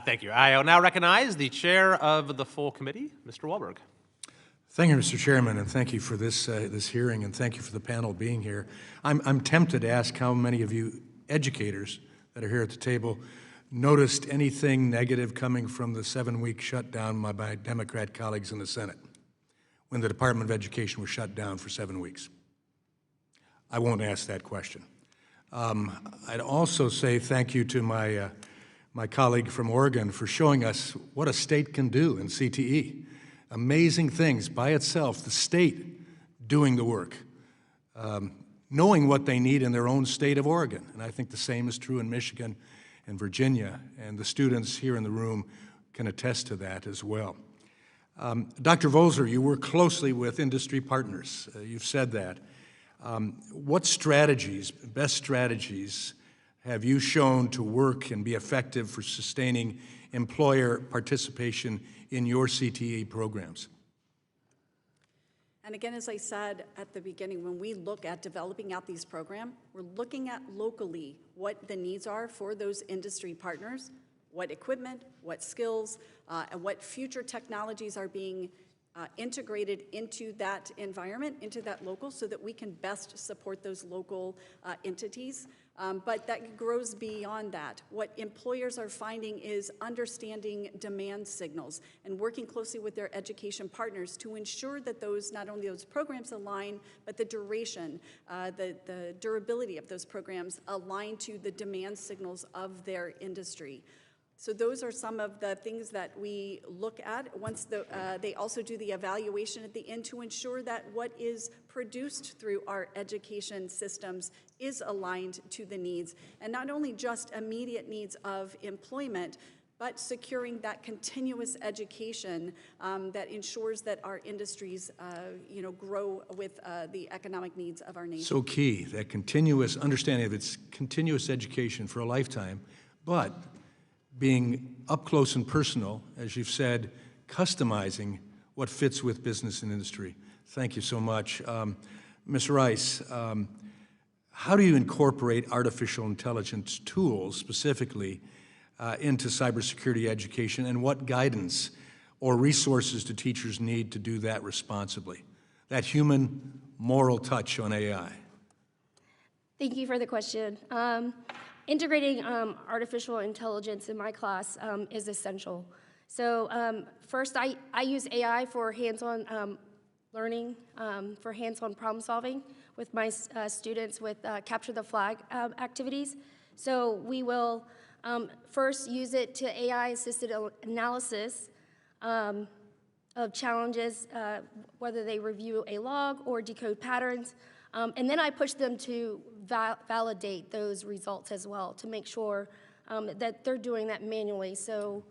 Thank you. I now recognize the chair of the full committee, Mr. Walberg. Thank you, Mr. Chairman, and thank you for this hearing, and thank you for the panel being here. I'm tempted to ask how many of you educators that are here at the table noticed anything negative coming from the 7-week shutdown by my Democrat colleagues in the Senate when the Department of Education was shut down for 7 weeks. I won't ask that question. I'd also say thank you to my colleague from Oregon for showing us what a state can do in CTE. Amazing things by itself, the state doing the work, knowing what they need in their own state of Oregon. And I think the same is true in Michigan and Virginia, and the students here in the room can attest to that as well. Dr. Volzer, you work closely with industry partners. You've said that. What strategies, best strategies, have you shown to work and be effective for sustaining employer participation in your CTE programs? And again, as I said at the beginning, when we look at developing out these programs, we're looking at locally what the needs are for those industry partners, what equipment, what skills, and what future technologies are being integrated into that environment, into that local, so that we can best support those local entities. But that grows beyond that. What employers are finding is understanding demand signals and working closely with their education partners to ensure that those, not only those programs align, but the duration, the durability of those programs align to the demand signals of their industry. So those are some of the things that we look at. Once they also do the evaluation at the end to ensure that what is produced through our education systems is aligned to the needs, and not only just immediate needs of employment, but securing that continuous education that ensures that our industries grow with the economic needs of our nation. So key, that continuous understanding of its continuous education for a lifetime, but being up close and personal, as you've said, customizing what fits with business and industry. Thank you so much. Ms. Rice, how do you incorporate artificial intelligence tools specifically into cybersecurity education, and what guidance or resources do teachers need to do that responsibly? That human moral touch on AI. Thank you for the question. Integrating artificial intelligence in my class is essential. So first, I use AI for hands-on learning, for hands-on problem solving with my students with capture the flag activities. So we will first use it to AI-assisted analysis of challenges, whether they review a log or decode patterns. And then I push them to validate those results as well to make sure that they're doing that manually, so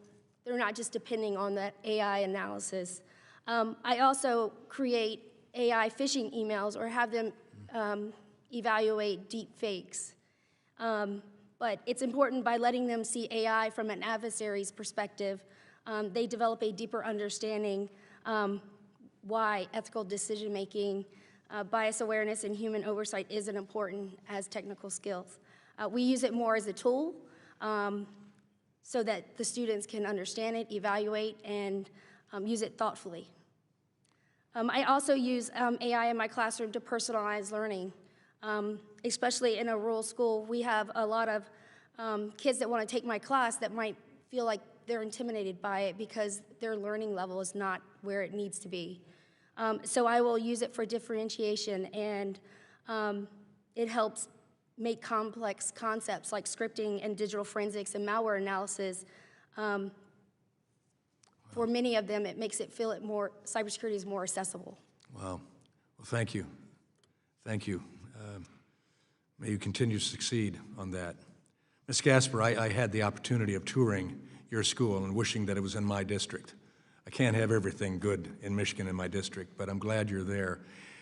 they're not just depending on that AI analysis. I also create AI phishing emails or have them evaluate deep fakes. But it's important by letting them see AI from an adversary's perspective, they develop a deeper understanding why ethical decision-making, bias awareness, and human oversight isn't important as technical skills. We use it more as a tool so that the students can understand it, evaluate, and use it thoughtfully. I also use AI in my classroom to personalize learning, especially in a rural school. We have a lot of kids that want to take my class that might feel like they're intimidated by it because their learning level is not where it needs to be. So I will use it for differentiation, and it helps make complex concepts like scripting and digital forensics and malware analysis. For many of them, it makes it feel cybersecurity is more accessible. Wow. Well, thank you. Thank you. May you continue to succeed on that. Ms. Gasper, I had the opportunity of touring your school and wishing that it was in my district. I can't have everything good in Michigan in my district, but I'm glad you're there.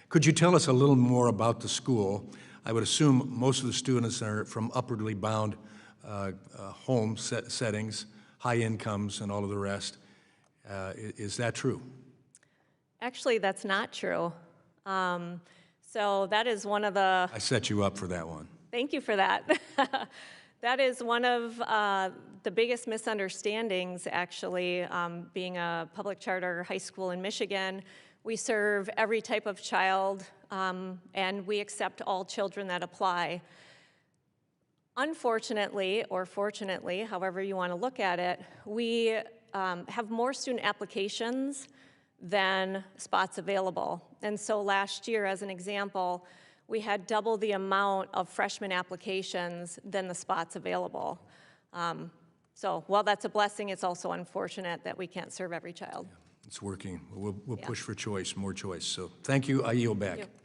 Could you tell us a little more about the school? I would assume most of the students are from upwardly bound home settings, high incomes, and all of the rest. Is that true? Actually, that's not true. So that is one of the... I set you up for that one. Thank you for that. That is one of the biggest misunderstandings, actually, being a public charter high school in Michigan. We serve every type of child, and we accept all children that apply. Unfortunately, or fortunately, however you want to look at it, we have more student applications than spots available. And so last year, as an example, we had double the amount of freshman applications than the spots available. So while that's a blessing, it's also unfortunate that we can't serve every child. It's working. We'll push for choice, more choice. So thank you. I yield back. Thank you.